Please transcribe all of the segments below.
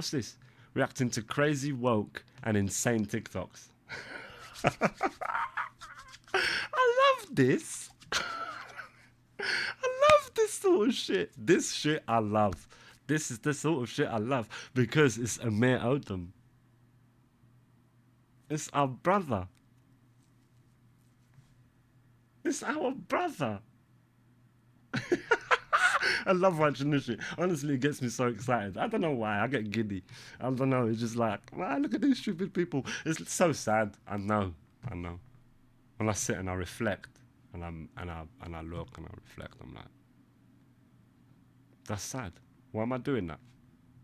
What's this? Reacting to crazy, woke, and insane TikToks. I love this. I love this sort of shit. This shit I love. This is the sort of shit I love because it's Amir Odom. It's our brother. It's our brother. I love watching this shit. Honestly, it gets me so excited. I don't know why. I get giddy. I don't know. It's just like, man, look at these stupid people. It's so sad. I know. When I sit and I reflect, and I look and I reflect, I'm like, that's sad. Why am I doing that?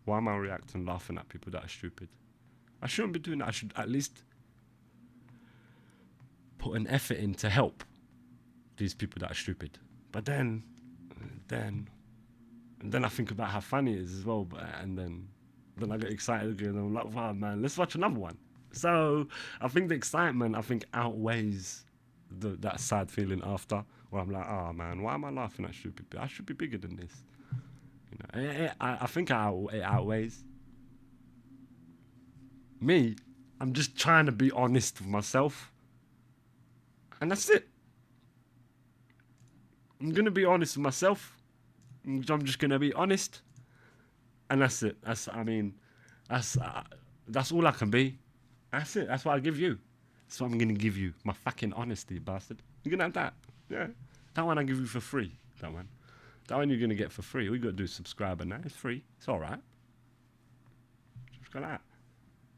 Why am I reacting, laughing at people that are stupid? I shouldn't be doing that. I should at least put an effort in to help these people that are stupid. But then I think about how funny it is as well. And then I get excited again. And I'm like, wow, man, let's watch another one. So I think the excitement, outweighs that sad feeling after, where I'm like, oh man, why am I laughing at stupid people? I should be bigger than this. You know, I think it outweighs. Me, I'm just trying to be honest with myself. And that's it. I'm going to be honest with myself. I'm just going to be honest. And that's it. That's all I can be. That's it. That's what I give you. That's what I'm going to give you. My fucking honesty, bastard. You're going to have that. Yeah. That one I give you for free. That one you're going to get for free. All you got to do is subscribe and that. It's free. It's all right. Just go like that.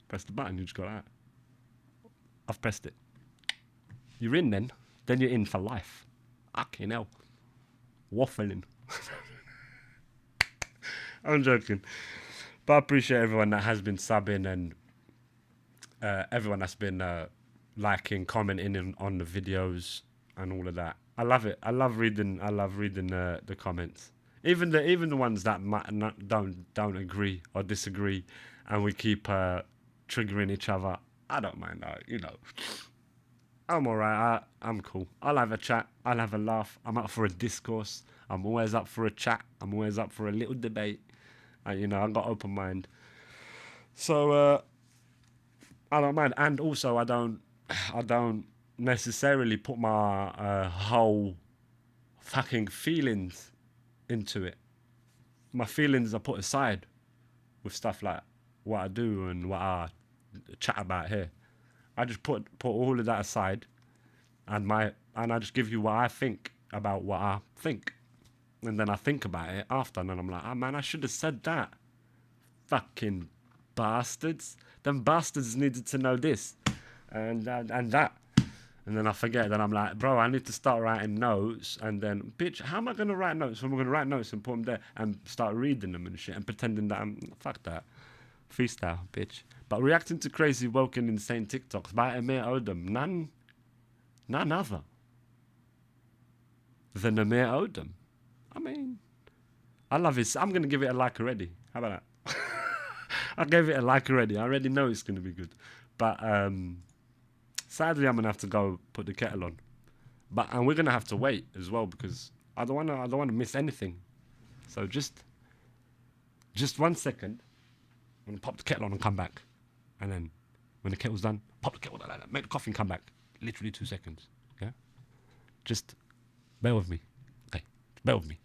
Press the button. You just go like that. I've pressed it. You're in then. Then you're in for life. Fucking hell. Waffling. I'm joking. But I appreciate everyone that has been subbing and everyone that's been liking, commenting on the videos and all of that. I love it. I love reading the comments. Even the ones that don't agree or disagree, and we keep triggering each other. I don't mind that, you know. I'm alright. I'm cool. I'll have a chat. I'll have a laugh. I'm up for a discourse. I'm always up for a chat. I'm always up for a little debate. You know, I've got open mind. So I don't mind. And also, I don't necessarily put my whole fucking feelings into it. My feelings are put aside with stuff like what I do and what I chat about here. I just put all of that aside, and I just give you what I think about what I think, and then I think about it after, and then I'm like, oh man, I should have said that. Fucking bastards! Them bastards needed to know this, and that, and then I forget. Then I'm like, bro, I need to start writing notes, and then, bitch, how am I gonna write notes? I'm gonna write notes and put them there and start reading them and shit and pretending that fuck that. Freestyle, bitch. But reacting to crazy, woke and insane TikToks by Amir Odom, none other than Amir Odom. I mean, I love it. I'm going to give it a like already. How about that? I gave it a like already. I already know it's going to be good. But sadly, I'm going to have to go put the kettle on. And we're going to have to wait as well because I don't want to miss anything. So just 1 second. I'm going to pop the kettle on and come back. And then when the kettle's done, pop the kettle like that. Make the coffee and come back. Literally 2 seconds. Yeah? Just bear with me. Okay. Bear with me.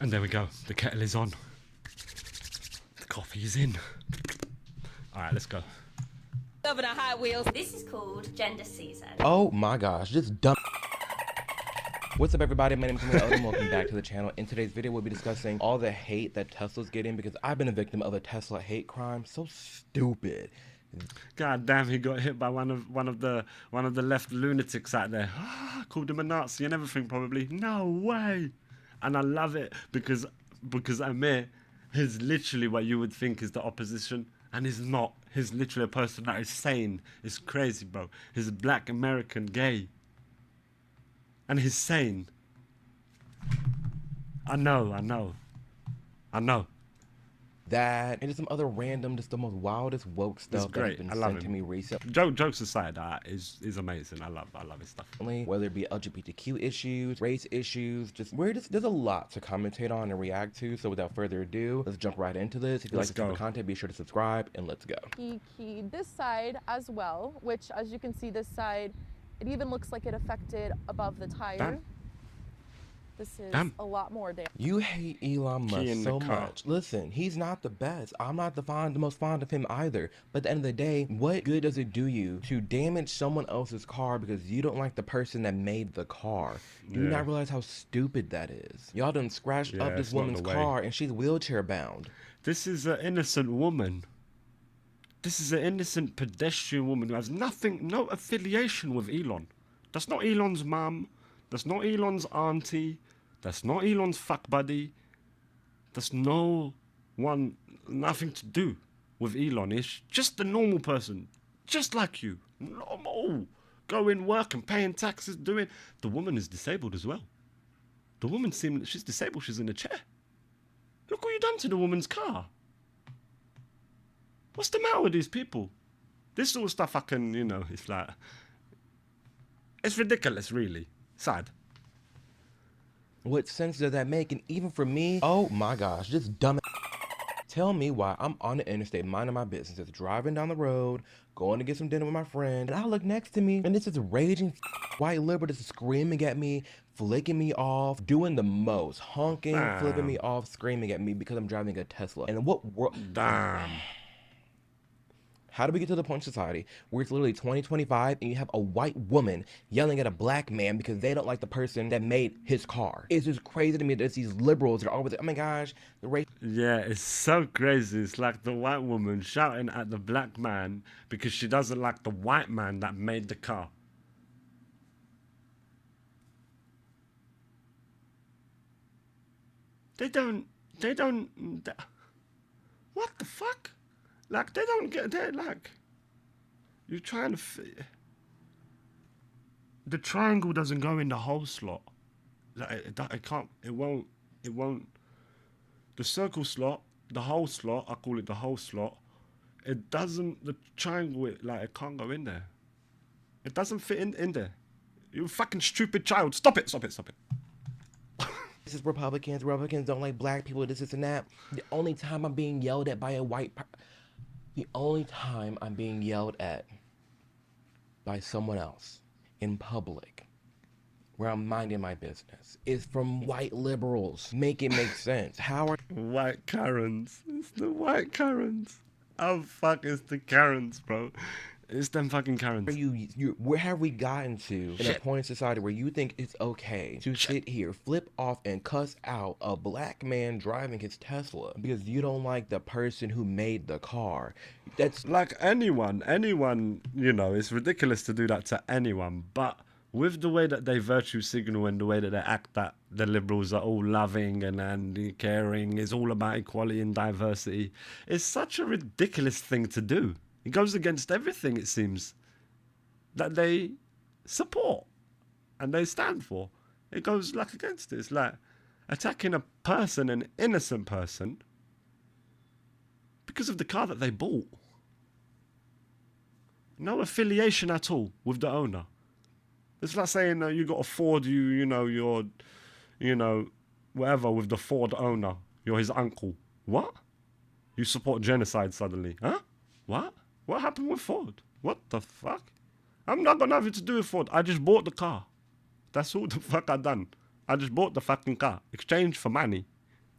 And there we go. The kettle is on. The coffee is in. All right, let's go. Governor Hot Wheels. This is called Gender Season. Oh my gosh, just dumb. What's up, everybody? My name is Emily Odom. Welcome back to the channel. In today's video, we'll be discussing all the hate that Tesla's getting because I've been a victim of a Tesla hate crime. So stupid. God damn, he got hit by one of the left lunatics out there. Called him a Nazi and everything, probably. No way. And I love it because Amir is literally what you would think is the opposition, and he's not. He's literally a person that is sane. It's crazy, bro. He's a black American gay, and he's sane. I know. That and just some other random, just the most wildest woke stuff that has been sent to me recently. Jokes aside, is amazing. I love his stuff. Whether it be LGBTQ issues, race issues, there's a lot to commentate on and react to. So without further ado, let's jump right into this. If you like this type of content, be sure to subscribe and let's go. He keyed this side as well, which, as you can see, this side, it even looks like it affected above the tire. Damn. This is a lot more damage. You hate Elon Musk so much. Listen, he's not the best. I'm not the most fond of him either. But at the end of the day, what good does it do you to damage someone else's car because you don't like the person that made the car? Do you not realize how stupid that is? Y'all done scratched up this woman's car and she's wheelchair bound. This is an innocent woman. This is an innocent pedestrian woman who has no affiliation with Elon. That's not Elon's mum. That's not Elon's auntie. That's not Elon's fuck buddy. That's nothing to do with Elon. It's just a normal person, just like you. Normal. Going work and paying taxes, The woman is disabled as well. The woman she's disabled, she's in a chair. Look what you done to the woman's car. What's the matter with these people? This sort of stuff it's like, it's ridiculous, really. Sad. What sense does that make? And even for me, oh my gosh, just dumb. Tell me why I'm on the interstate minding my business, just driving down the road, going to get some dinner with my friend, and I look next to me, and this is a raging white liberal just screaming at me, flicking me off, doing the most, honking, flipping me off, screaming at me because I'm driving a Tesla. And what world? Damn. How do we get to the point in society where it's literally 2025 and you have a white woman yelling at a black man because they don't like the person that made his car? It's just crazy to me that these liberals that are always, oh my gosh, the race. Yeah, it's so crazy. It's like the white woman shouting at the black man because she doesn't like the white man that made the car. They don't, what the fuck? Like, they don't get there, like, you're trying to the triangle doesn't go in the whole slot. Like, it won't, the circle slot, the whole slot, I call it the whole slot, it doesn't, the triangle, it can't go in there. It doesn't fit in there. You fucking stupid child, stop it. This is Republicans don't like black people, this and that. The only time I'm being yelled at by a the only time I'm being yelled at by someone else in public where I'm minding my business is from white liberals. Make it make sense. How are white Karens? It's the white Karens. Oh fuck, it's the Karens, bro. It's them fucking Karens. Where have we gotten to in a point in society where you think it's okay to sit here, flip off, and cuss out a black man driving his Tesla because you don't like the person who made the car? That's like anyone, it's ridiculous to do that to anyone, but with the way that they virtue signal and the way that they act, that the liberals are all loving and caring, is all about equality and diversity, it's such a ridiculous thing to do. It goes against everything, it seems, that they support and they stand for. It goes against it. It's like attacking a person, an innocent person, because of the car that they bought. No affiliation at all with the owner. It's like saying you got a Ford, you're whatever with the Ford owner. You're his uncle. What? You support genocide suddenly? Huh? What? What happened with Ford? What the fuck? I'm not got nothing to do with Ford. I just bought the car. That's all the fuck I done. I just bought the fucking car. Exchange for money.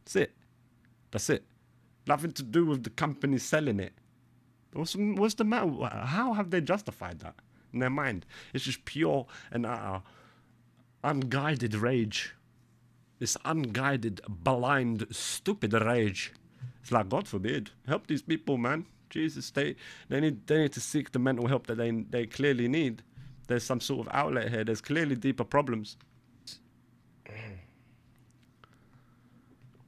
That's it. Nothing to do with the company selling it. What's the matter? How have they justified that in their mind? It's just pure and utter unguided rage. This unguided, blind, stupid rage. It's like, God forbid, help these people, man. Jesus, they need to seek the mental help that they clearly need. There's some sort of outlet here. There's clearly deeper problems.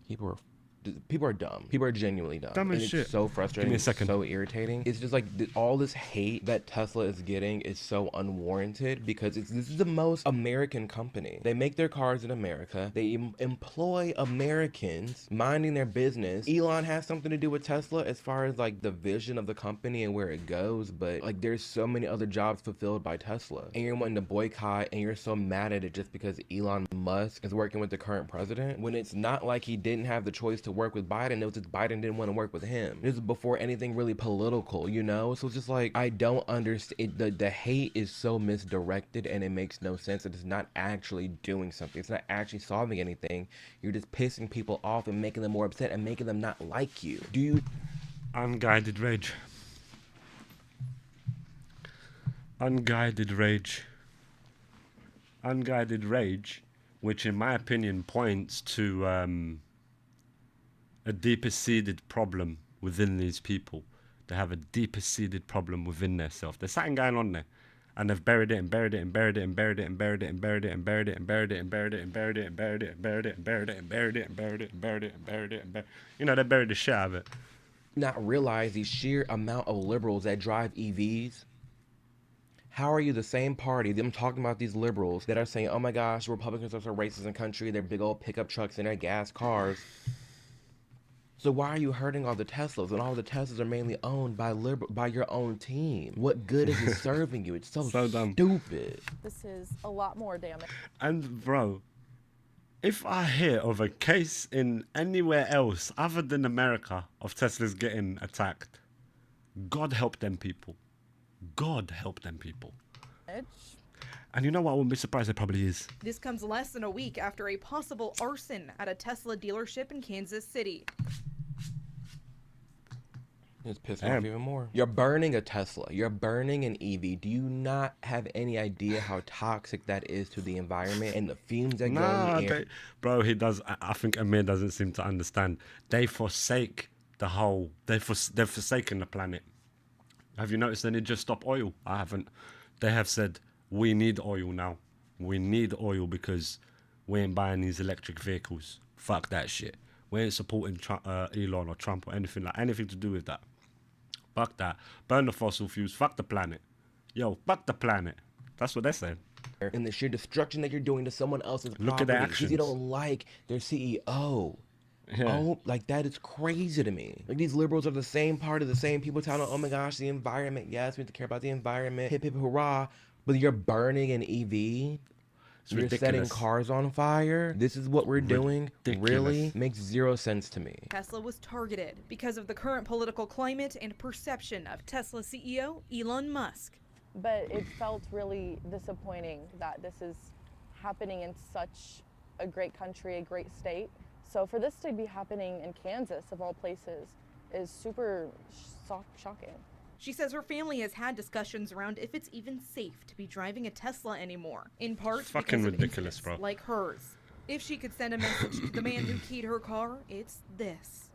People are dumb. People are genuinely dumb. Dumb as and shit. It's so frustrating. Give me a second. So irritating. It's just like all this hate that Tesla is getting is so unwarranted because this is the most American company. They make their cars in America. They employ Americans minding their business. Elon has something to do with Tesla as far as like the vision of the company and where it goes, but like there's so many other jobs fulfilled by Tesla. And you're wanting to boycott and you're so mad at it just because Elon Musk is working with the current president when it's not like he didn't have the choice to work with Biden. It was just Biden didn't want to work with him. This is before anything really political, you know? So it's just like, I don't understand. The hate is so misdirected and it makes no sense. It is not actually doing something. It's not actually solving anything. You're just pissing people off and making them more upset and making them not like you. Do you? Unguided rage. Unguided rage. Unguided rage, which in my opinion points to a deeper seated problem within these people. They have a deeper seated problem within themselves. There's something going on there. And they've buried it and buried it and buried it and buried it and buried it and buried it and buried it and buried it and buried it and buried it and buried it and buried it and buried it and buried it and buried it and buried it and buried it and buried it. You know, they buried the shit out of it. Not realize the sheer amount of liberals that drive EVs? How are you the same party, them talking about these liberals that are saying, oh my gosh, Republicans are so racist in the country, they're big old pickup trucks and their gas cars. So why are you hurting all the Teslas? And all the Teslas are mainly owned by your own team. What good is it serving you? It's so dumb. stupid. This is a lot more damage. And bro, if I hear of a case in anywhere else other than America of Teslas getting attacked, God help them people. God help them people. And you know what? I wouldn't be surprised it probably is. This comes less than a week after a possible arson at a Tesla dealership in Kansas City. It's pissing me off even more. You're burning a Tesla. You're burning an EV. Do you not have any idea how toxic that is to the environment and the fumes that go in the air? Bro, he does. I think Amir doesn't seem to understand. They forsake the whole. They've forsaken the planet. Have you noticed they need just stop oil? I haven't. They have said, we need oil now. We need oil because we ain't buying these electric vehicles. Fuck that shit. We ain't supporting Elon or Trump or anything to do with that. Fuck that. Burn the fossil fuels. Fuck the planet. Yo, fuck the planet. That's what they're saying. And the sheer destruction that you're doing to someone else's property. Look at their actions. Because you don't like their CEO. Yeah. Oh, like that is crazy to me. Like these liberals are the same party, the same people telling, oh my gosh, the environment. Yes, we have to care about the environment. Hip hip hurrah. But you're burning an EV. You're ridiculous. setting cars on fire. This is what we're doing. Ridiculous. Really makes zero sense to me. Tesla was targeted because of the current political climate and perception of Tesla CEO Elon Musk. But it felt really disappointing that this is happening in such a great country, a great state. So for this to be happening in Kansas, of all places, is super shocking. She says her family has had discussions around if it's even safe to be driving a Tesla anymore, in part Fucking because of ridiculous, incidents bro. like hers. If she could send a message to the man who keyed her car, it's this.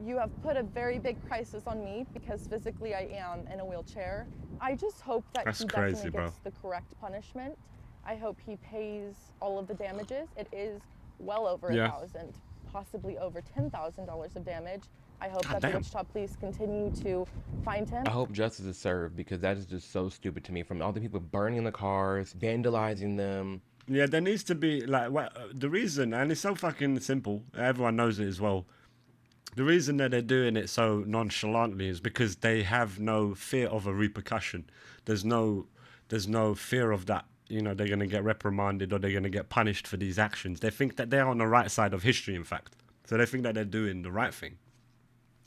You have put a very big crisis on me because physically I am in a wheelchair. I just hope that That's he crazy, definitely bro. gets the correct punishment. I hope he pays all of the damages. It is well over $1,000, possibly over $10,000 of damage. I hope that the Wichita police continue to find him. I hope justice is served because that is just so stupid to me. From all the people burning the cars, vandalizing them. Yeah, there needs to be like the reason, and it's so fucking simple. Everyone knows it as well. The reason that they're doing it so nonchalantly is because they have no fear of a repercussion. There's no fear of that. You know, they're gonna get reprimanded or they're gonna get punished for these actions. They think that they're on the right side of history, in fact. So they think that they're doing the right thing.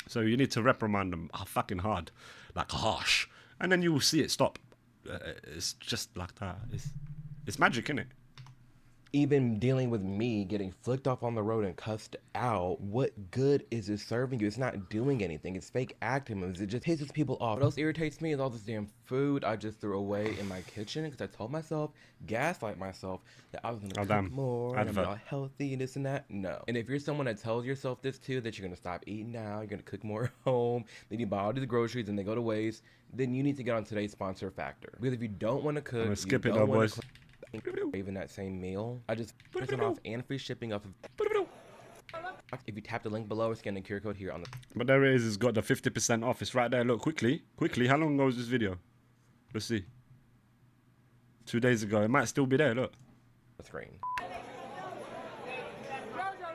So you need to reprimand them fucking hard, like harsh, and then you will see it stop. It's just like that. It's magic, isn't it? even dealing with me getting flicked off on the road and cussed out, what good is it serving you? It's not doing anything. It's fake acting moves. It just pisses people off. What else irritates me is all this damn food I just threw away in my kitchen because I told myself, gaslight myself, that I was gonna cook damn. more and I'm Advert. all healthy and this and that. No. And if you're someone that tells yourself this too, that you're gonna stop eating now, you're gonna cook more at home, then you buy all these groceries and they go to waste, then you need to get on today's sponsor Factor. Because if you don't want to cook, I'm gonna skip you it don't though, wanna boys. even that same meal, I just percent off and free shipping off of. If you tap the link below or scan the QR code here on the. But there it is. It's got the 50% off. It's right there. Look, quickly. How long ago was this video? Let's see. 2 days ago. It might still be there. Look. Screen. Jojo,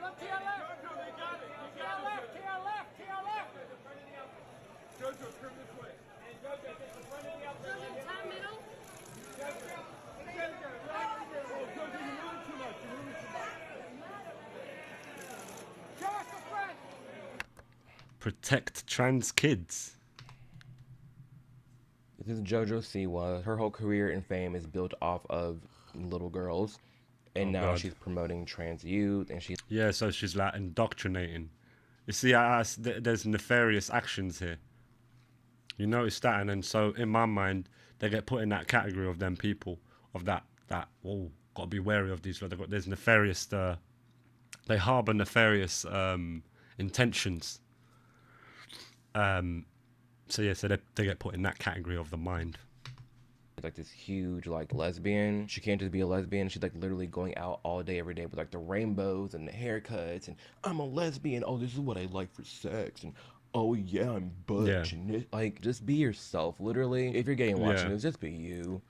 look to your left. To your left. Jojo, turn this way. Jojo, take the front of the outside. Jojo, time middle. Jojo, you're moving too much. Show us the front. Protect trans kids. This is JoJo Siwa. Her whole career and fame is built off of little girls, and Oh, now God. she's promoting trans youth, and she's Yeah, so she's like indoctrinating. You see, there's nefarious actions here. You notice that, and then so in my mind, they get put in that category of them people, of that. Oh, gotta be wary of these. There's nefarious. They harbor nefarious intentions. So yeah, so they get put in that category of the mind. like this huge like lesbian. She can't just be a lesbian. She's like literally going out all day, every day with like the rainbows and the haircuts and I'm a lesbian. Oh, this is what I like for sex. And oh yeah, I'm butch. Yeah. And like just be yourself. Literally, if you're gay and watching Yeah. this, just be you.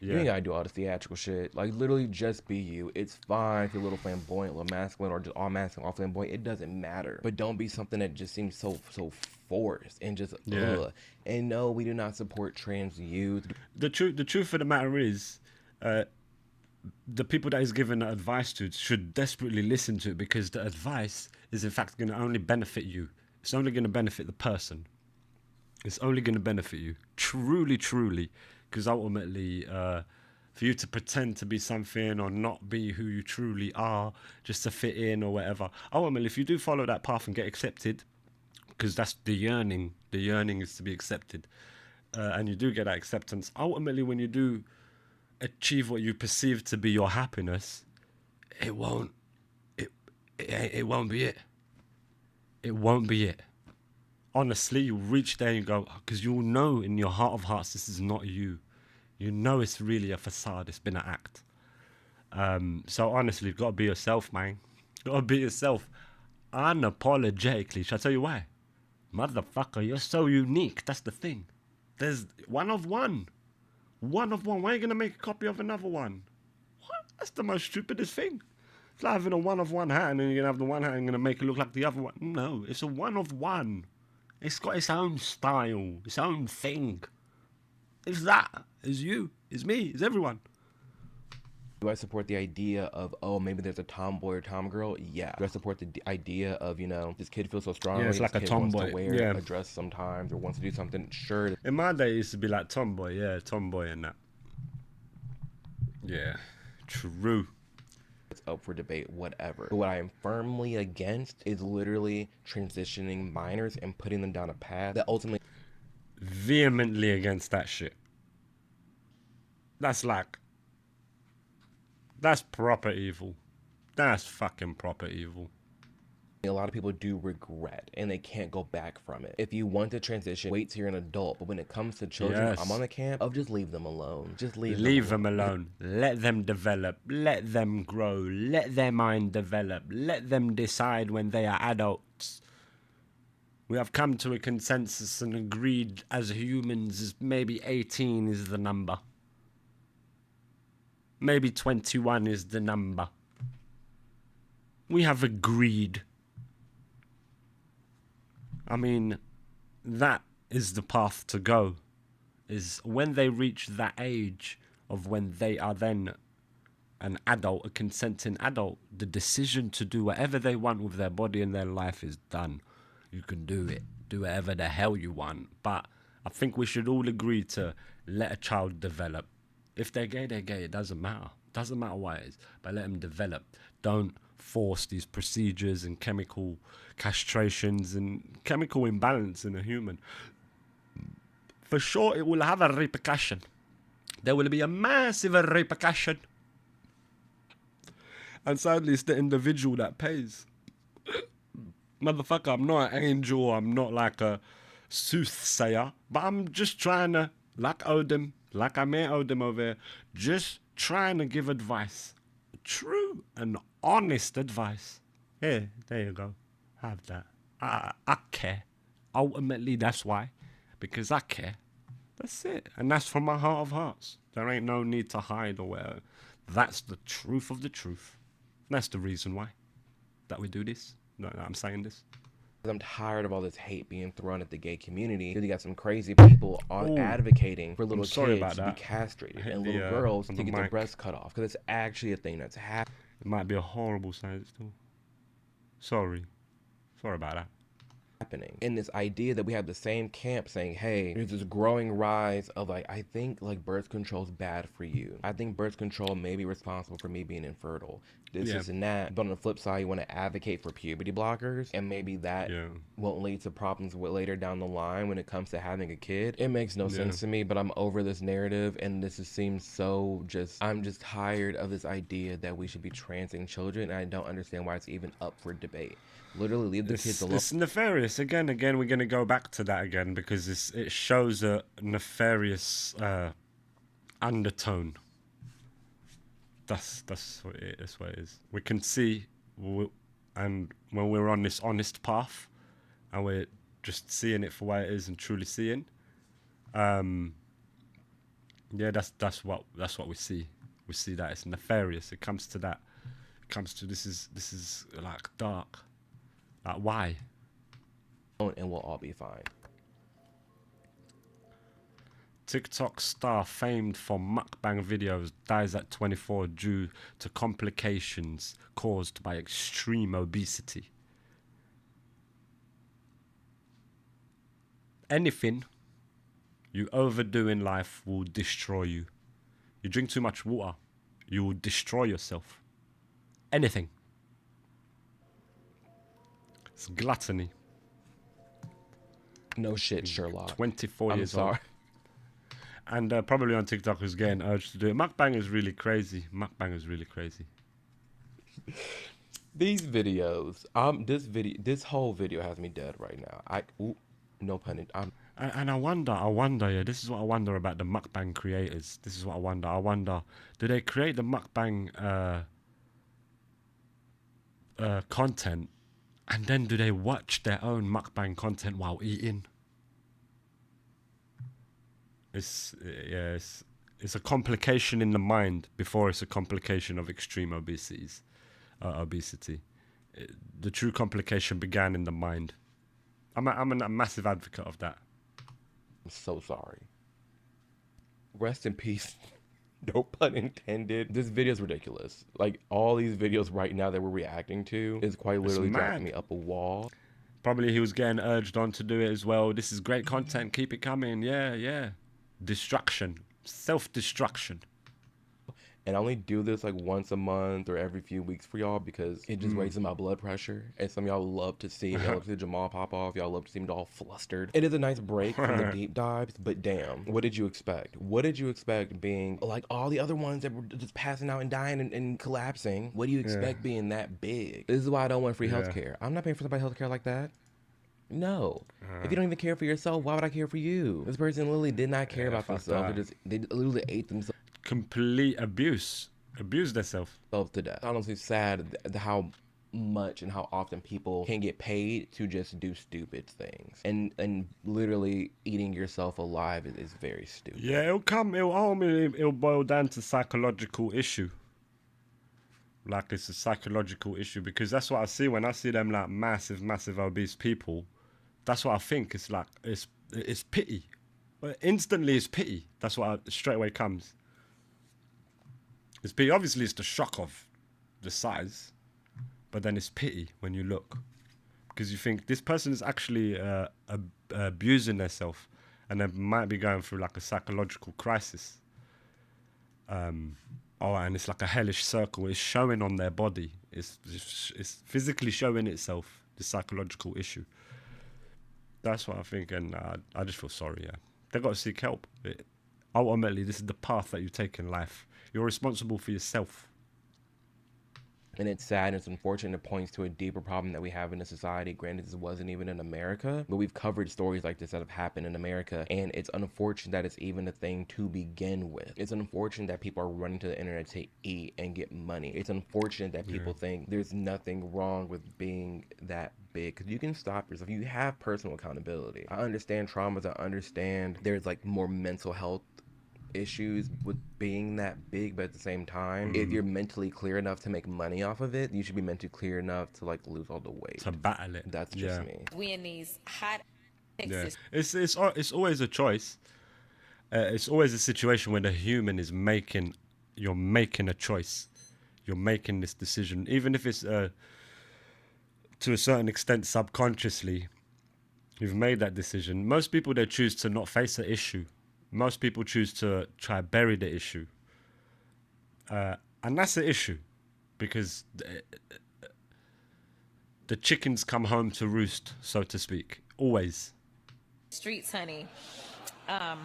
You Yeah. ain't gotta do all the theatrical shit. Like literally, just be you. It's fine if you're a little flamboyant, a little masculine, or just all masculine, all flamboyant. It doesn't matter. But don't be something that just seems so forced and just Yeah. ugh. And no, we do not support trans youth. The truth of the matter is, the people that he's giving the advice to should desperately listen to it, because the advice is in fact going to only benefit you. It's only going to benefit the person. It's only going to benefit you. Truly. Because ultimately, for you to pretend to be something or not be who you truly are, just to fit in or whatever. Ultimately, if you do follow that path and get accepted, because that's the yearning is to be accepted, and you do get that acceptance, ultimately when you do achieve what you perceive to be your happiness, it won't be it. It won't be it. Honestly, you reach there and you go, because you'll know in your heart of hearts this is not you. You know it's really a facade. It's been an act. So honestly, you've got to be yourself, man. You got to be yourself unapologetically. Shall I tell you why? Motherfucker, you're so unique. That's the thing. There's one of one. One of one. Why are you going to make a copy of another one? What? That's the most stupidest thing. It's like having a one of one hat and then you're going to have the one hat and you're going to make it look like the other one. No, it's a one of one. It's got its own style, its own thing. It's that. It's you. It's me. It's everyone. Do I support the idea of, oh, maybe there's a tomboy or tomgirl? Yeah. Do I support the idea of, you know, this kid feels so strongly, Yeah, it's like this a kid wants tomboy. to wear Yeah. a dress sometimes or wants to do something? Sure. In my day, it used to be like tomboy. Yeah, tomboy and that. Yeah, true. It's up for debate, whatever. But what I am firmly against is literally transitioning minors and putting them down a path that ultimately Vehemently against that shit. That's proper evil. That's fucking proper evil. a lot of people do regret and they can't go back from it. If you want to transition, wait till you're an adult. But when it comes to children, Yes. I'm on the camp of just leave them alone. Just Leave them alone. Let them develop. Let them grow. Let their mind develop. Let them decide when they are adults. We have come to a consensus and agreed as humans is maybe 18 is the number. Maybe 21 is the number. We have agreed. I mean, that is the path to go. Is when they reach that age of when they are then an adult, a consenting adult, the decision to do whatever they want with their body and their life is done. You can do it. Do whatever the hell you want. But I think we should all agree to let a child develop. If they're gay, they're gay. It doesn't matter. Doesn't matter what it is, but let them develop. Don't force these procedures and chemical castrations and chemical imbalance in a human. For sure, it will have a repercussion. There will be a massive repercussion. And sadly, it's the individual that pays. Motherfucker, I'm not an angel. I'm not like a soothsayer. But I'm just trying to, like Odin, like I met Odin over here, just trying to give advice. True and honest advice. Yeah, there you go. Have that. I care. Ultimately, that's why. Because I care. That's it. And that's from my heart of hearts. There ain't no need to hide or whatever. That's the truth of the truth. That's the reason why that we do this. No, I'm saying this. I'm tired of all this hate being thrown at the gay community. You got some crazy people advocating for little sorry kids about to be that. castrated Hit and the, little girls on to the get their mic. breasts cut off because it's actually a thing that's happening. It might be a horrible sight still. Sorry. Sorry about that. In this idea that we have the same camp saying, hey, there's this growing rise of like, I think like birth control is bad for you. I think birth control may be responsible for me being infertile. This Yeah. and that. But on the flip side, you want to advocate for puberty blockers, and maybe that Yeah. won't lead to problems later down the line when it comes to having a kid. It makes no sense to me, but I'm over this narrative, and this just seems so I'm just tired of this idea that we should be transing children, and I don't understand why it's even up for debate. Literally leave the kids alone. It's nefarious. Again, we're going to go back to that again because it shows a nefarious undertone. That's what it is. That's what it is. We can see, and when we're on this honest path, and we're just seeing it for what it is and truly seeing, yeah, that's what we see. We see that it's nefarious. It comes to that. It comes to this is like dark. Like why? And we'll all be fine. TikTok star famed for mukbang videos dies at 24 due to complications caused by extreme obesity. Anything you overdo in life will destroy you. You drink too much water, you will destroy yourself. Anything. It's gluttony. No shit, Sherlock. 24 I'm years sorry. old. And probably on TikTok who's getting urged to do it. Mukbang is really crazy. Mukbang is really crazy. These videos, this whole video has me dead right now. No pun intended. And I wonder, yeah, this is what I wonder about the mukbang creators. This is what I wonder, do they create the mukbang content, and then do they watch their own mukbang content while eating? It's a complication in the mind before it's a complication of extreme obesity. The true complication began in the mind. I'm a massive advocate of that. I'm so sorry. Rest in peace. No pun intended. This video is ridiculous. Like, all these videos right now that we're reacting to is quite literally driving me up a wall. Probably he was getting urged on to do it as well. This is great content. Keep it coming. Yeah. Destruction. Self-destruction. And I only do this like once a month or every few weeks for y'all because it just raises my blood pressure. And some of y'all love to see y'all love to see Jamal pop off. Y'all love to see me all flustered. It is a nice break from the deep dives, but damn, what did you expect? What did you expect being like all the other ones that were just passing out and dying and collapsing? What do you expect being that big? This is why I don't want free healthcare. I'm not paying for somebody's healthcare like that. No. If you don't even care for yourself, why would I care for you? This person literally did not care about themselves. They literally ate themselves Complete abused themselves to death. Honestly, sad how much and how often people can get paid to just do stupid things, and literally eating yourself alive is very stupid. Yeah, it'll boil down to psychological issue. Like it's a psychological issue because that's what I see when I see them like massive obese people. That's what I think. It's like it's pity. Instantly, it's pity. That's what straight away comes. It's pity. Obviously, it's the shock of the size, but then it's pity when you look, because you think this person is actually abusing themselves, and they might be going through like a psychological crisis. Oh, and it's like a hellish circle. It's showing on their body. It's physically showing itself. The psychological issue. That's what I think, and I just feel sorry. Yeah, they got to seek help. Ultimately, this is the path that you take in life. You're responsible for yourself. And it's sad and it's unfortunate. It points to a deeper problem that we have in the society. Granted, this wasn't even in America, but we've covered stories like this that have happened in America. And it's unfortunate that it's even a thing to begin with. It's unfortunate that people are running to the internet to eat and get money. It's unfortunate that people think there's nothing wrong with being that big, because you can stop yourself. You have personal accountability. I understand traumas. I understand there's like more mental health issues with being that big, but at the same time, if you're mentally clear enough to make money off of it, you should be mentally clear enough to like lose all the weight. To battle it. That's just me. We in these hot Yeah, it's always a choice. It's always a situation where the human is you're making a choice. You're making this decision, even if it's to a certain extent subconsciously. You've made that decision. Most people, they choose to not face the issue. Most people choose to try bury the issue. And that's the issue, because the chickens come home to roost, so to speak, always. streets, honey. Y'all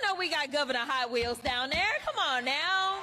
know we got Governor Hot Wheels down there. Come on now.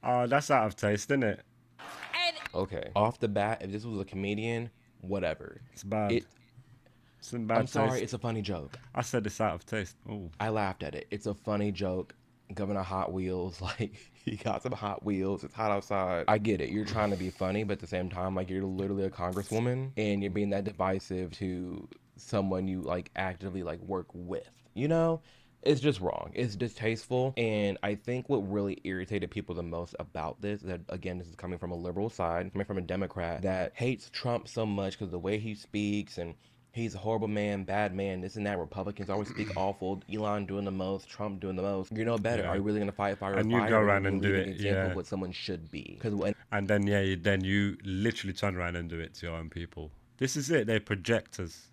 Oh, that's out of taste, isn't it? And Okay. Off the bat, if this was a comedian, whatever. It's bad. It's in bad I'm sorry, taste. it's a funny joke. I said it's out of taste. Oh, I laughed at it. It's a funny joke. Governor Hot Wheels, like, he got some Hot Wheels. It's hot outside. I get it. You're trying to be funny, but at the same time, like, you're literally a congresswoman, and you're being that divisive to someone you, like, actively, like, work with. You know? It's just wrong. It's distasteful. And I think what really irritated people the most about this, that again, this is coming from a liberal side, coming from a Democrat that hates Trump so much because the way he speaks and he's a horrible man, bad man, this and that. Republicans always speak awful. Elon doing the most, Trump doing the most. You know better. Yeah. Are you really going to fight fire And with you fire? go or around are you and do leading it, an example yeah. of what someone should be? Because when and then you literally turn around and do it to your own people. This is it. They're projectors.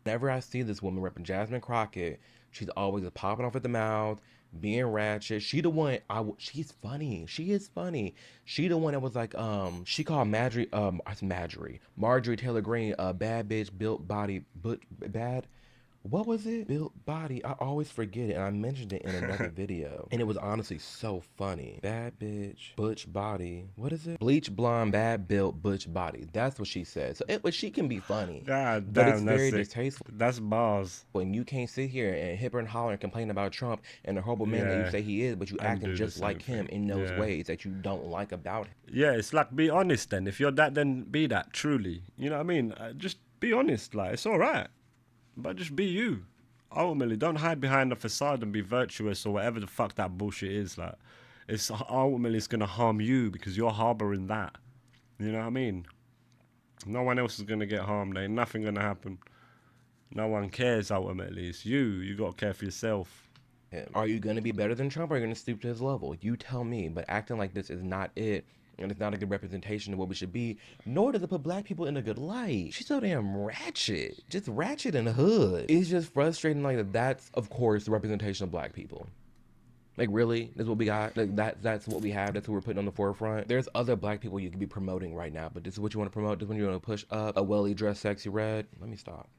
whenever I see this woman repping Jasmine Crockett, she's always popping off at the mouth, being ratchet. She the one, she's funny. She is funny. She the one that was like, she called Marjorie Taylor Greene, a bad bitch, built body, but bad. What was it? Built body. I always forget it, and I mentioned it in another video. And it was honestly so funny. Bad bitch, butch body. What is it? Bleach blonde, bad built, butch body. That's what she said. So she can be funny. God But damn, it's that's very it. distasteful. That's bars. When you can't sit here and hip and holler and complain about Trump and the horrible man that Yeah. you say he is, but you And acting do the just same like him thing. in those Yeah. ways that you don't like about him. Yeah, it's like, be honest then. If you're that, then be that, truly. You know what I mean? Just be honest. Like, it's all right. But just be you. Ultimately, don't hide behind a facade and be virtuous or whatever the fuck that bullshit is. Like, it's ultimately it's gonna harm you because you're harboring that. You know what I mean? No one else is gonna get harmed. Ain't nothing gonna happen. No one cares ultimately. It's you. You gotta care for yourself. Are you going to be better than Trump or are you going to stoop to his level? You tell me. But acting like this is not it. And it's not a good representation of what we should be. Nor does it put black people in a good light. She's so damn ratchet. Just ratchet in the hood. It's just frustrating like that. That's, of course, the representation of black people. Like, really? That's what we got? Like, that's what we have? That's what we're putting on the forefront? There's other black people you could be promoting right now. But this is what you want to promote? This one you want to push up? A well-dressed, sexy red? Let me stop.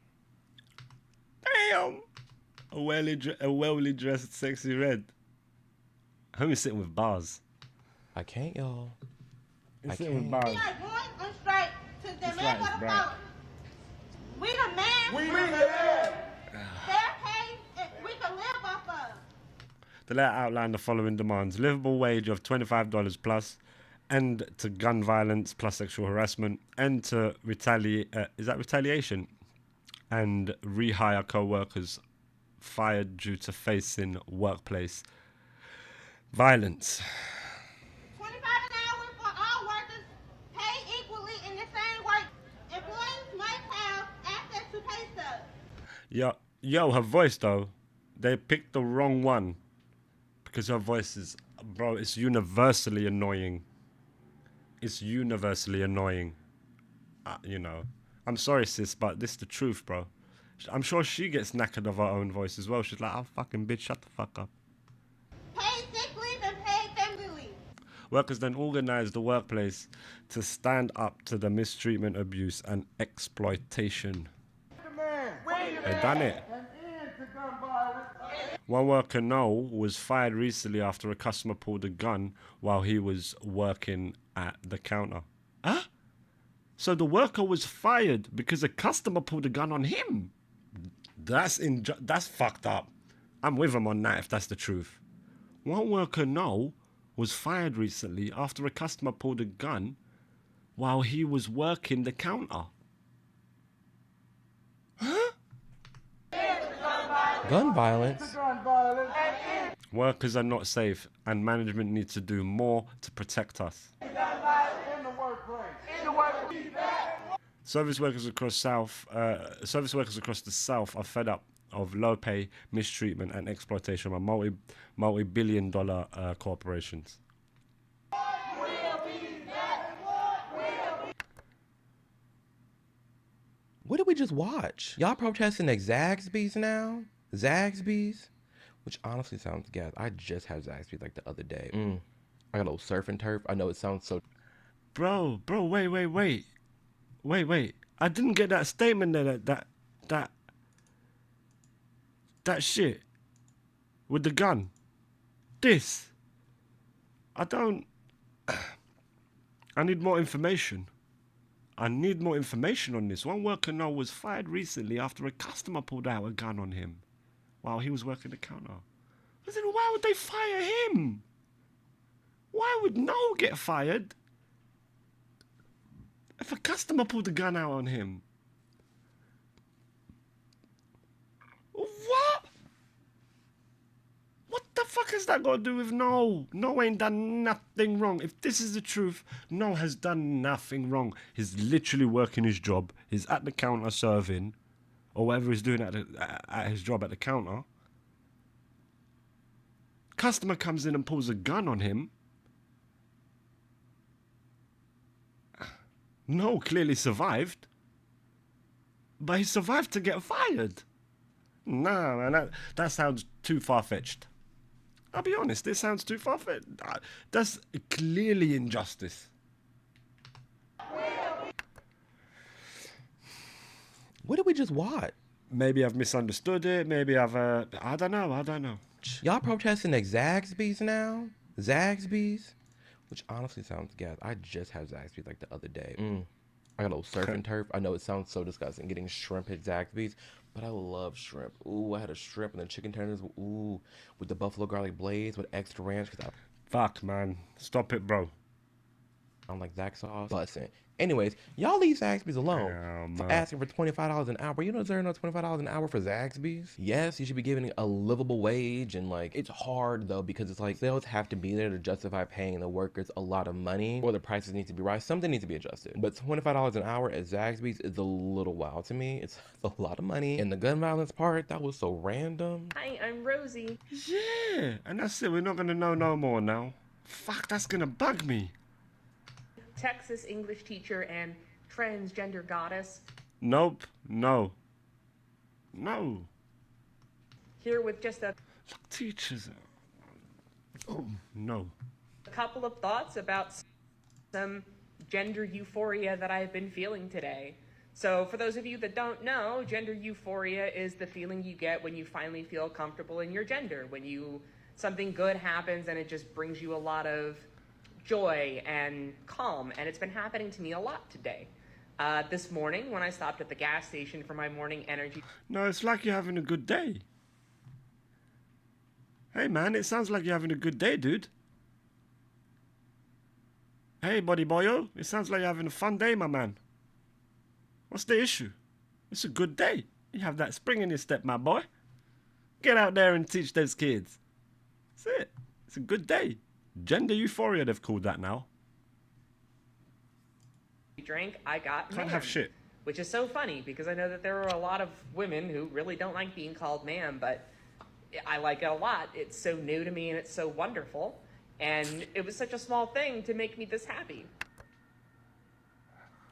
Damn. A well dressed, sexy red. Homie sitting with bars. I can't, y'all. He's I sitting with can't. bars. Like going on straight to the That's man right, for the right. phone. We the man. We the man. Fair pay and we can live off of. The letter outlined the following demands: livable wage of $25 plus, end to gun violence plus sexual harassment, end to retaliation, and rehire co-workers fired due to facing workplace violence. 25 an hour for all workers, paid equally in the same work. Employees must have access to pay stubs. Yo, her voice though, they picked the wrong one because her voice is, bro, it's universally annoying. It's universally annoying. You know, I'm sorry, sis, but this is the truth, bro. I'm sure she gets knackered of her own voice as well. She's like, oh, fucking bitch, shut the fuck up. Workers then organised the workplace to stand up to the mistreatment, abuse and exploitation. They done it. One worker, Noel, was fired recently after a customer pulled a gun while he was working at the counter. Huh? So the worker was fired because a customer pulled a gun on him? That's fucked up. I'm with him on that if that's the truth. One worker, Noel, was fired recently after a customer pulled a gun while he was working the counter. Huh? Gun violence? Workers are not safe and management needs to do more to protect us. Service workers across the South are fed up of low pay, mistreatment and exploitation by multi-billion-dollar corporations. What did we just watch? Y'all protesting at Zaxby's now? Zaxby's? Which honestly sounds gas. I just had Zaxby's like the other day. I got a little surf and turf. I know it sounds so... Bro, wait. I didn't get that statement there, that shit with the gun. This. I need more information. I need more information on this. One worker now was fired recently after a customer pulled out a gun on him while he was working the counter. Listen, why would they fire him? Why would Noel get fired if a customer pulled a gun out on him? What? What the fuck has that got to do with Noel? Noel ain't done nothing wrong. If this is the truth, Noel has done nothing wrong. He's literally working his job. He's at the counter serving, or whatever he's doing at his job at the counter. Customer comes in and pulls a gun on him. Noel clearly survived, but he survived to get fired. Nah, man, that sounds too far-fetched. I'll be honest, this sounds too far-fetched. That's clearly injustice. What did we just watch? Maybe I've misunderstood it. Maybe I don't know. Y'all protesting at Zaxby's now? Zaxby's? Which honestly sounds gas. I just had Zaxby's like the other day. I got a little surf and turf. I know it sounds so disgusting getting shrimp at Zaxby's, but I love shrimp. Ooh, I had a shrimp and the chicken tenders. Ooh, with the buffalo garlic blaze with extra ranch. Fuck, man. Stop it, bro. I don't like Zax sauce. Bussin'. Anyways, y'all leave Zaxby's alone for asking for $25 an hour. You don't deserve no $25 an hour for Zaxby's. Yes, you should be giving a livable wage, and like it's hard though because it's like sales have to be there to justify paying the workers a lot of money, or the prices need to be right. Something needs to be adjusted. But $25 an hour at Zaxby's is a little wild to me. It's a lot of money. And the gun violence part, that was so random. Hi, I'm Rosie. Yeah, and that's it. We're not gonna know no more now. Fuck, that's gonna bug me. Texas English teacher and transgender goddess. Nope. No. Here with just a Look, teachers. Oh, no. couple of thoughts about some gender euphoria that I've been feeling today. So for those of you that don't know, gender euphoria is the feeling you get when you finally feel comfortable in your gender, when something good happens and it just brings you a lot of joy and calm, and it's been happening to me a lot today. This morning when I stopped at the gas station for my morning energy. No, it's like you're having a good day. Hey, man, it sounds like you're having a good day, dude. Hey, buddy boyo, it sounds like you're having a fun day, my man. What's the issue? It's a good day. You have that spring in your step, my boy. Get out there and teach those kids. That's it. It's a good day. Gender euphoria, they've called that now. Drink, I got Can't ma'am, have shit. which is so funny because I know that there are a lot of women who really don't like being called ma'am, but I like it a lot. It's so new to me and it's so wonderful, and it was such a small thing to make me this happy.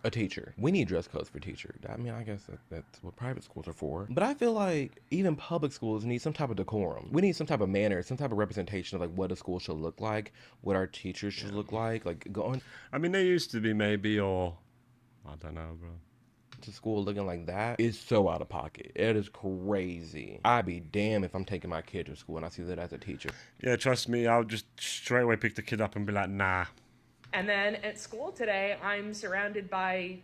a teacher. We need dress codes for teachers. I mean, I guess that's what private schools are for. But I feel like even public schools need some type of decorum. We need some type of manner, some type of representation of like what a school should look like, what our teachers should look like. Like going I mean, they used to be maybe, or I don't know, bro. to school looking like that is so out of pocket. It is crazy. I'd be damned if I'm taking my kid to school and I see that as a teacher. Yeah, trust me, I'll just straight away pick the kid up and be like, nah. And then at school today, I'm surrounded by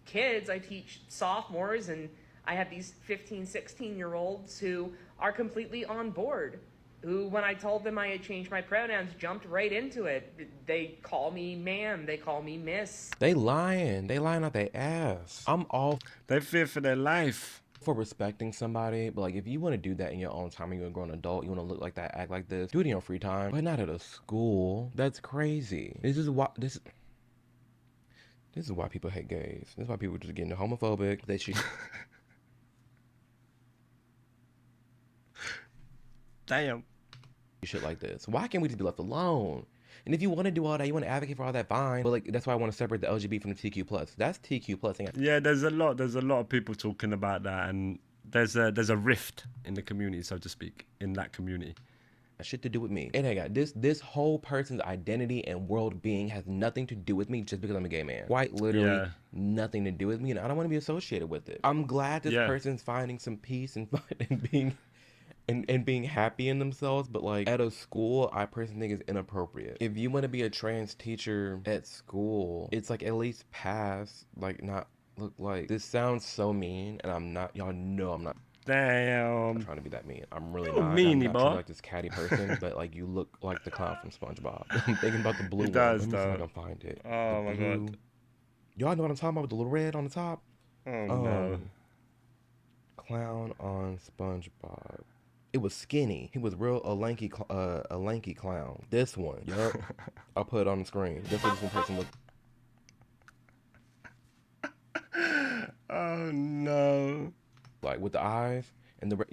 kids. I teach sophomores, and I have these 15, 16-year-olds who are completely on board, who, when I told them I had changed my pronouns, jumped right into it. They call me ma'am. They call me miss. They lying. They lying out their ass. I'm all They fear for their life. for respecting somebody, but like if you want to do that in your own time and you're a grown adult, you want to look like that, act like this, do it in your free time, but not at a school. That's crazy. This is why people hate gays. This is why people just getting homophobic. They should Damn. shit like this. Why can't we just be left alone? And if you want to do all that, you want to advocate for all that, fine. But like that's why I want to separate the LGBT from the TQ plus. That's TQ plus. Yeah, there's a lot of people talking about that, and there's a rift in the community, so to speak, in that community. Shit to do with me. It ain't got this whole person's identity and world being has nothing to do with me just because I'm a gay man. Quite literally nothing to do with me, and I don't want to be associated with it. I'm glad this person's finding some peace and being and being happy in themselves, but like at a school, I personally think is inappropriate. If you want to be a trans teacher at school, it's like at least pass, like not look like. This sounds so mean, and I'm not. Y'all know I'm not. Damn. I'm trying to be that mean. I'm really You not. meanie, I'm not boy. trying to like this catty person, but like you look like the clown from SpongeBob. I'm thinking about the blue one. does, Let me see if I though. can find it. Oh, The my blue- God. Y'all know what I'm talking about with the little red on the top? Oh, no. Clown on SpongeBob. It was skinny. He was real a lanky clown. This one. Yup. I'll put it on the screen. This was one person with. Oh, no. Like with the eyes and the.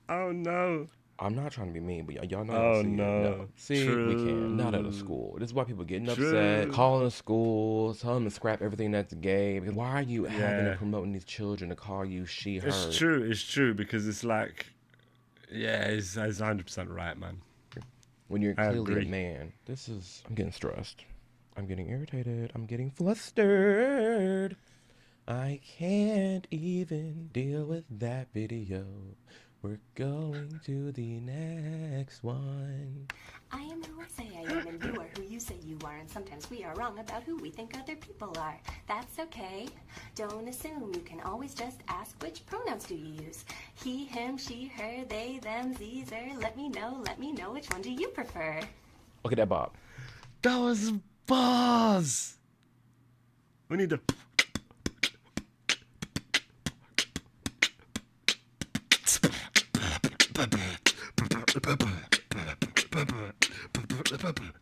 Oh, no. I'm not trying to be mean, but y'all know. Oh, see it. no. See, we can't. Not at a True. school. This is why people getting upset, calling the school, telling them to scrap everything that's gay. Because why are you having and promoting these children to call you she, her? It's true, because it's like, yeah, it's 100% right, man. When you're I clearly agree. a man. I'm getting stressed. I'm getting irritated. I'm getting flustered. I can't even deal with that video. We're going to the next one. I am who I say I am, and you are who you say you are, and sometimes we are wrong about who we think other people are. That's okay. Don't assume. You can always just ask, which pronouns do you use? He, him, she, her, they, them, these, er. Let me know, which one do you prefer? Look at that Bob. That was bars. We need to.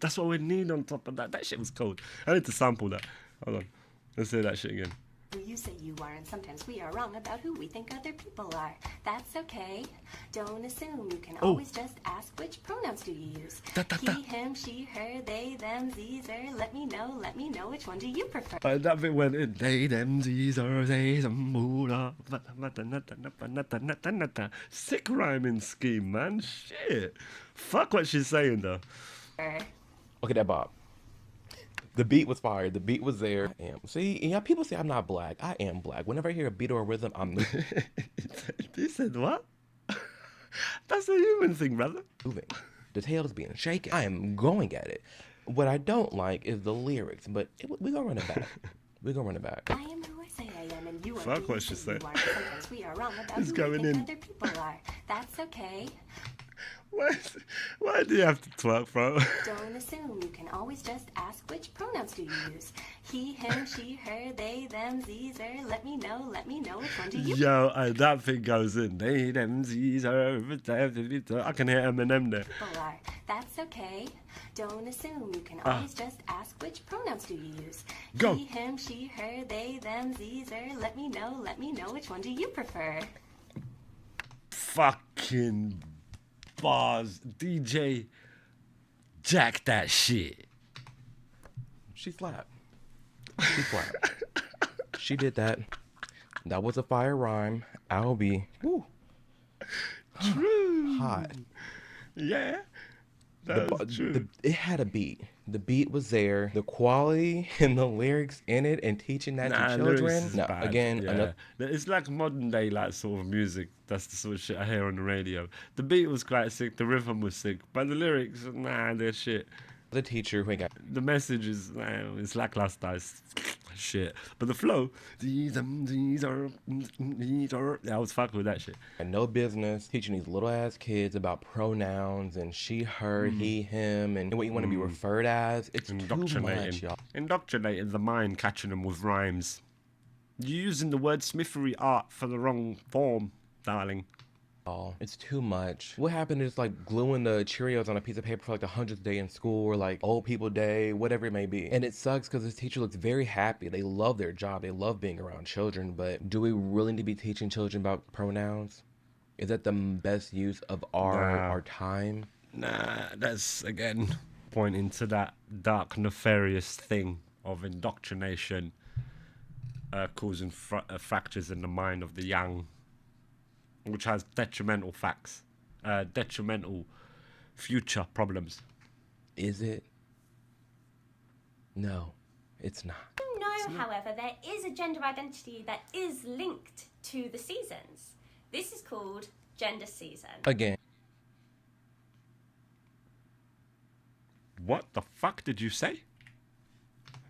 That's what we need on top of that. That shit was cold. I need to sample that. Hold on. Let's hear that shit again. Who you say you are, and sometimes we are wrong about who we think other people are. That's okay. Don't assume. You can always just ask, which pronouns do you use? He, him, she, her, they, them, these, er. Let me know, which one do you prefer? That bit went in. They, them, these, are, they, some, sick rhyming scheme, man. Shit. Fuck what she's saying, though. Look at that Bob. The beat was fire. The beat was there. I am. See, and y'all people say I'm not black. I am black. Whenever I hear a beat or a rhythm, I'm He said what? That's a human thing, brother. moving. The tail is being shaken. I am going at it. What I don't like is the lyrics, but we're going to run it back. We're going to run it back. I am who I say I am, and you are Fuck who what you she say you said. are, and sometimes we are wrong about He's who going we think in. other people are. That's okay. Why do you have to twerk, bro? Don't assume. You can always just ask, which pronouns do you use? He, him, she, her, they, them, these, er. Let me know, which one do you Yo, that thing goes in. They, them, these, I can hear Eminem there. people are. That's okay. Don't assume. You can always just ask, which pronouns do you use? Go. He, him, she, her, they, them, these, er. Let me know, which one do you prefer? Fucking bars. DJ, jack that shit. She slapped. She slapped. She did that. That was a fire rhyme. I'll be woo, True. hot. Yeah. The, That's true. it had a beat. The beat was there. The quality and the lyrics in it and teaching that Nah, to lyrics children. is No, bad. again, Yeah. another. It's like modern day, like sort of music. That's the sort of shit I hear on the radio. The beat was quite sick. The rhythm was sick, but the lyrics, nah, they're shit. The teacher who ain't got The message is, it's lackluster. It's shit. But the flow, these are. I was fucking with that shit. no business teaching these little ass kids about pronouns and she, her, he, him, and what you want to be referred as. It's too much, Indoctrinating. y'all. Indoctrinating the mind, catching them with rhymes. You're using the word smithery art for the wrong form, darling. It's too much. What happened is like gluing the Cheerios on a piece of paper for like the 100th day in school or like old people day, whatever it may be. And it sucks because this teacher looks very happy. They love their job. They love being around children. But do we really need to be teaching children about pronouns? Is that the best use of our time? Nah, that's again pointing to that dark, nefarious thing of indoctrination, causing fractures in the mind of the young, which has detrimental future problems. Is it? No, it's not. No, however, there is a gender identity that is linked to the seasons. This is called gender season. Again. What the fuck did you say?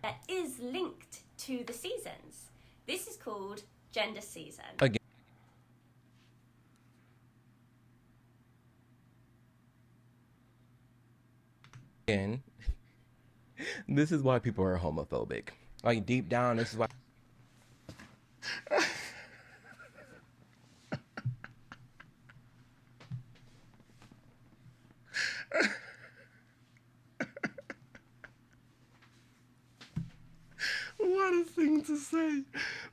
That is linked to the seasons. This is called gender season. Again. This is why people are homophobic. Like deep down, this is why. What a thing to say.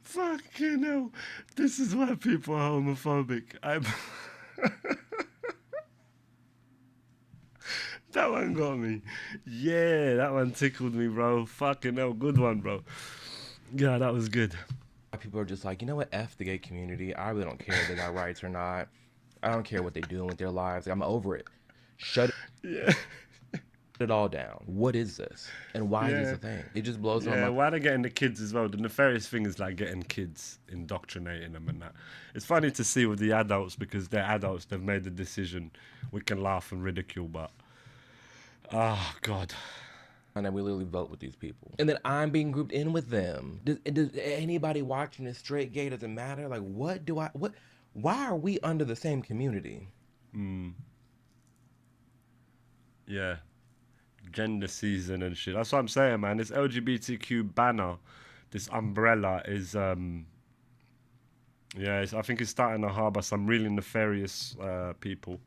Fucking hell. This is why people are homophobic. That one got me. Yeah, that one tickled me, bro. Fucking hell. Good one, bro. Yeah, that was good. People are just like, you know what? F the gay community. I really don't care if they got rights or not. I don't care what they're doing with their lives. I'm over it. Shut it all down. What is this? And why is this a thing? It just blows my mind. Why are they getting the kids as well? The nefarious thing is like getting kids, indoctrinating them and that. It's funny to see with the adults because they're adults. They've made the decision. We can laugh and ridicule, but... Oh, God. And then we literally vote with these people. And then I'm being grouped in with them. Does anybody watching this straight gay doesn't matter? Like, why are we under the same community? Yeah. Gender season and shit. That's what I'm saying, man. This LGBTQ banner, this umbrella is, I think it's starting to harbour some really nefarious people.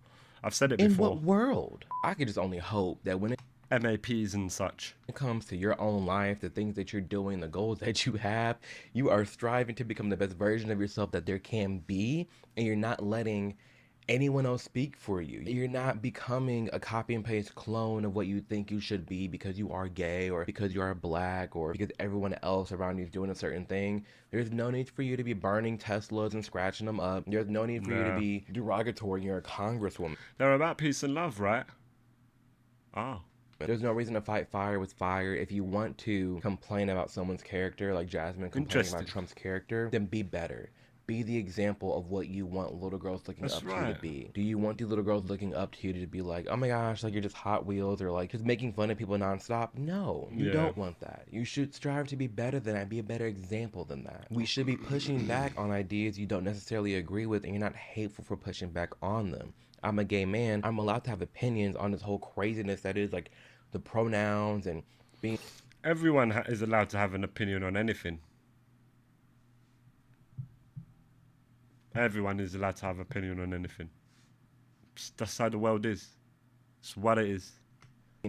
I've said it In before. what world? I could just only hope that when MAPs and such. it comes to your own life, the things that you're doing, the goals that you have, you are striving to become the best version of yourself that there can be, and you're not letting anyone else speak for you. You're not becoming a copy and paste clone of what you think you should be because you are gay or because you are black or because everyone else around you is doing a certain thing. There's no need for you to be burning Teslas and scratching them up. There's no need for you to be derogatory. You're a congresswoman. They're about peace and love, right? Oh. There's no reason to fight fire with fire. If you want to complain about someone's character, like Jasmine complaining about Trump's character, then be better. Be the example of what you want little girls looking up to you to be. Do you want these little girls looking up to you to be like, oh my gosh, like you're just Hot Wheels or like just making fun of people nonstop? No, you don't want that. You should strive to be better than that, be a better example than that. We should be pushing back on ideas you don't necessarily agree with, and you're not hateful for pushing back on them. I'm a gay man. I'm allowed to have opinions on this whole craziness that is like the pronouns and being... Everyone is allowed to have an opinion on anything. Everyone is allowed to have an opinion on anything. That's how the world is. It's what it is.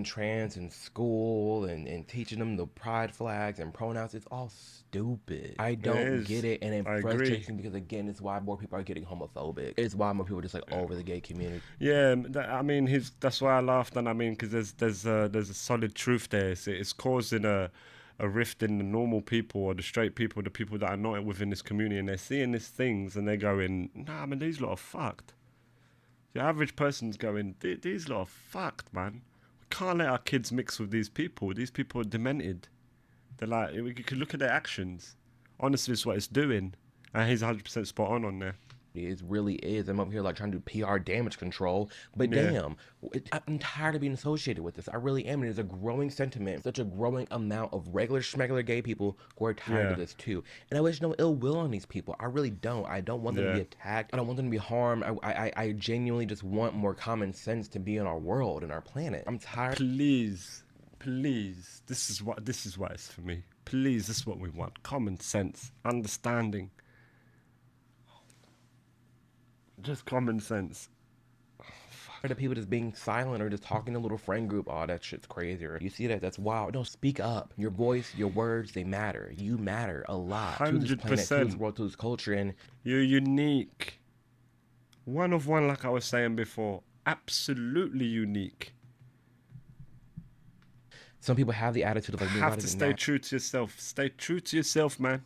Trans in school and teaching them the pride flags and pronouns, it's all stupid. I don't get it, and it frustrates me because again, it's why more people are getting homophobic. It's why more people are just like over the gay community. Yeah, I mean, that's why I laughed, and I mean, because there's a solid truth there. It's causing a a rift in the normal people or the straight people, the people that are not within this community, and they're seeing these things and they're going, nah, man, these lot are fucked. The average person's going, these lot are fucked, man. We can't let our kids mix with these people. These people are demented. They're like, you could look at their actions. Honestly, it's what it's doing. And he's 100% spot on there. It really is. I'm up here like trying to do PR damage control, but Yeah. damn, I'm tired of being associated with this. I really am. And there's a growing sentiment, such a growing amount of regular schmegular gay people who are tired of Yeah. this too. And I wish no ill will on these people. I really don't. I don't want them to be Yeah. attacked. I don't want them to be harmed. I genuinely just want more common sense to be in our world and our planet. I'm tired. Please, this is what it's for me. Please, this is what we want. Common sense, understanding. Just common sense. The people just being silent or just talking to a little friend group. Oh, that shit's crazy. Or you see that? That's wild. No, speak up. Your voice, your words, they matter. You matter a lot to this planet, to this 100%. world, to this culture. And You're unique. One of one, like I was saying before. Absolutely unique. some people have the attitude of like, Have to stay true to yourself. Stay true to yourself, man.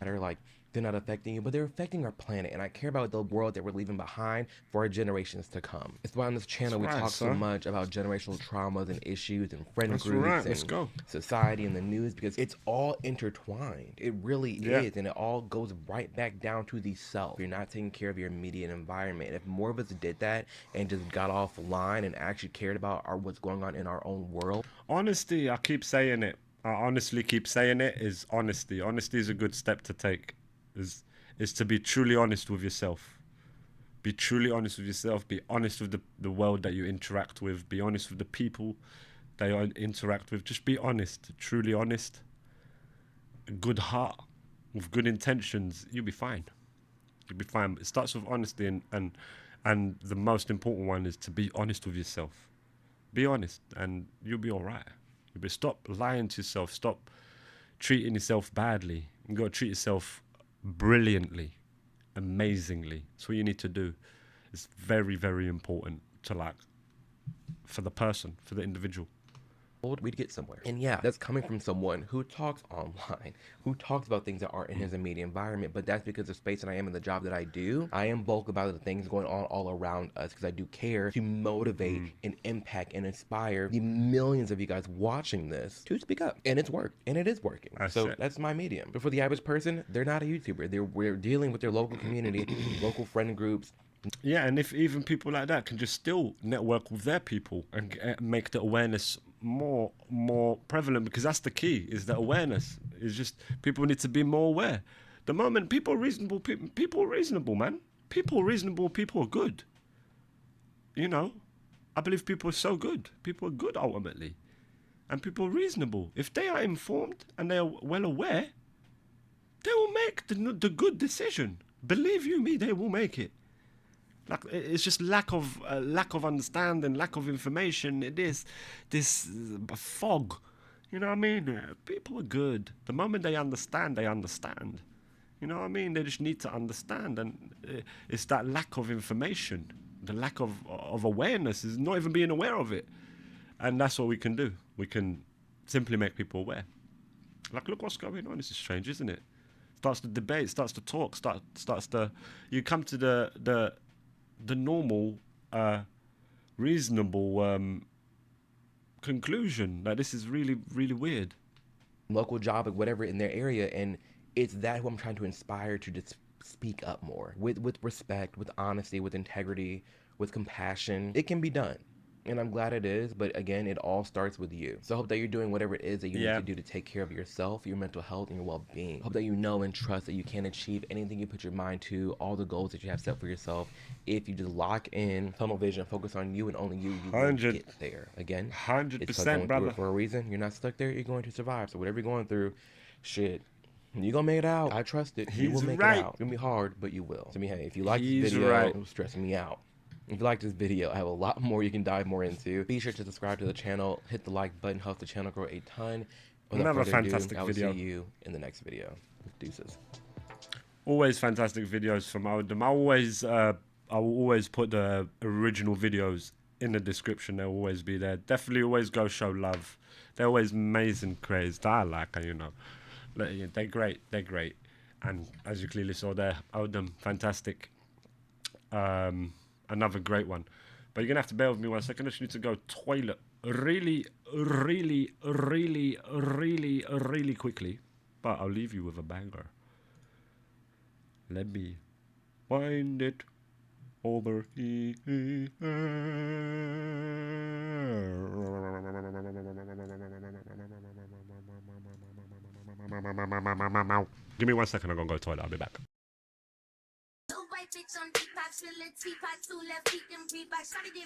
matter, like they're not affecting you, but they're affecting our planet. And I care about the world that we're leaving behind for our generations to come. It's why on this channel we That's right, talk so son. much about generational traumas and issues and friend That's groups right, and let's go. society and the news, because it's all intertwined. It really Yeah. is. And it all goes right back down to the self. You're not taking care of your immediate environment. And if more of us did that and just got offline and actually cared about what's going on in our own world. Honesty, I keep saying it. I honestly keep saying it, is honesty. Honesty is a good step to take. Is to be truly honest with yourself. Be truly honest with yourself. Be honest with the world that you interact with. Be honest with the people that you interact with. Just be honest, truly honest. A good heart, with good intentions, you'll be fine. You'll be fine. It starts with honesty, and the most important one is to be honest with yourself. Be honest, and you'll be all right. Stop lying to yourself. Stop treating yourself badly. You got to treat yourself brilliantly, amazingly. That's what you need to do. It's very, very important to, like, for the person, for the individual. We'd get somewhere. And yeah, that's coming from someone who talks online, who talks about things that aren't in his immediate environment. But that's because of space that I am in the job that I do. I am vocal about the things going on all around us because I do care to motivate and impact and inspire the millions of you guys watching this to speak up. And it's worked. And it is working. That's my medium. But for the average person, they're not a YouTuber. We're dealing with their local community, local friend groups. Yeah, and if even people like that can just still network with their people and make the awareness more prevalent, because that's the key, is the awareness. Is just people need to be more aware. The moment people are reasonable, people are reasonable, man. People are reasonable, people are good. You know, I believe people are so good. People are good ultimately. And people are reasonable. If they are informed and they are well aware, they will make the good decision. Believe you me, they will make it. Like, it's just lack of understanding, lack of information. It is this fog. You know what I mean? People are good. The moment they understand, they understand. You know what I mean? They just need to understand, and it's that lack of information, the lack of awareness, is not even being aware of it. And that's what we can do. We can simply make people aware. Like, look what's going on. This is strange, isn't it? Starts the debate, starts to talk, starts to. You come to the normal, reasonable conclusion that this is really, really weird. Local job or whatever in their area, and it's that who I'm trying to inspire to just speak up more with respect, with honesty, with integrity, with compassion. It can be done. And I'm glad it is, but again, it all starts with you. So I hope that you're doing whatever it is that you need to do to take care of yourself, your mental health, and your well-being. Hope that you know and trust that you can achieve anything you put your mind to, all the goals that you have set for yourself. If you just lock in, tunnel vision, focus on you and only you, you will get there. Again, 100%, brother. For a reason, you're not stuck there. You're going to survive. So whatever you're going through, shit, you're gonna make it out. I trust it. You will make it out. It's gonna be hard, but you will. So, hey, if you like this video, it was stressing me out. If you like this video, I have a lot more you can dive more into. Be sure to subscribe to the channel, hit the like button, help the channel grow a ton. Another fantastic I will video. see you in the next video. Deuces. Always fantastic videos from Odom. I will always put the original videos in the description. They'll always be there. Definitely always go show love. They're always amazing crazed. I like her, you know. They're great. They're great. And as you clearly saw there, Odom, fantastic. Another great one. But you're going to have to bear with me 1 second. I just need to go toilet really quickly. But I'll leave you with a banger. Let me find it over here. Give me 1 second, I'm gonna go to the toilet, I'll be back. White bitch on Depop, spilling teapot, 2 left feet, them Reebok. Shawty did